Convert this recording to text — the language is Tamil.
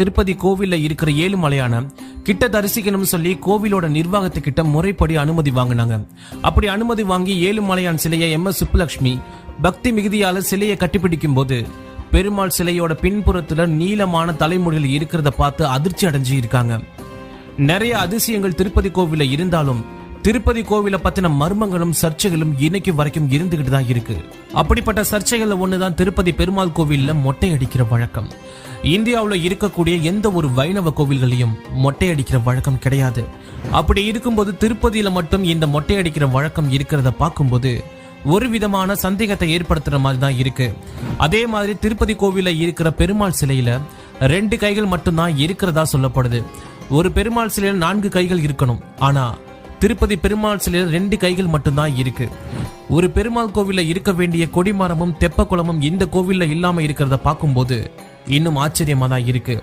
திருப்பதி கோவில்ல இருக்கிற ஏழுமலையான கிட்ட தரிசிக்கணும்னு சொல்லி கோவிலோட நிர்வாகத்துக்கிட்ட முறைப்படி அனுமதி வாங்கினாங்க. அப்படி அனுமதி வாங்கி ஏழுமலையான் சிலையை MS சுப்புலட்சுமி பக்தி மிகுதியால சிலையை கட்டிப்பிடிக்கும் போது பெருமாள் சிலையோட பின்புறத்துல நீளமான தலைமுடிகள் இருக்கிறத பார்த்து அதிர்ச்சி அடைஞ்சு இருக்காங்க. நிறைய அதிசயங்கள் திருப்பதி கோவில இருந்தாலும் திருப்பதி கோவில பத்தின மர்மங்களும் சர்ச்சைகளும் இன்னைக்கு வரைக்கும் இருந்துகிட்டு தான் இருக்கு. அப்படிப்பட்ட சர்ச்சைகள்ல ஒண்ணுதான் திருப்பதி பெருமாள் கோவில்ல மொட்டை அடிக்கிற வழக்கம். இந்தியாவுல இருக்கக்கூடிய எந்த ஒரு வைணவ கோவில்களையும் மொட்டை அடிக்கிற வழக்கம் கிடையாது. அப்படி இருக்கும்போது திருப்பதியில மட்டும் இந்த மொட்டை அடிக்கிற வழக்கம் இருக்கிறத பார்க்கும்போது ஒரு விதமான சந்தேகத்தை ஏற்படுத்துற மாதிரி தான் இருக்கு. அதே மாதிரி திருப்பதி கோவில இருக்கிற பெருமாள் சிலையில 2 கைகள் மட்டும்தான் இருக்கிறதா சொல்லப்படுது. ஒரு பெருமாள் சிலையில 4 கைகள் இருக்கணும். ஆனா திருப்பதி பெருமாள் சிலையில 2 கைகள் மட்டும்தான் இருக்கு. ஒரு பெருமாள் கோவில்ல இருக்க வேண்டிய கொடிமரமும் தெப்ப குளமும் இந்த கோவில்ல இல்லாம இருக்கிறத பார்க்கும்போது இன்னும் ஆச்சரியமா தான் இருக்கு.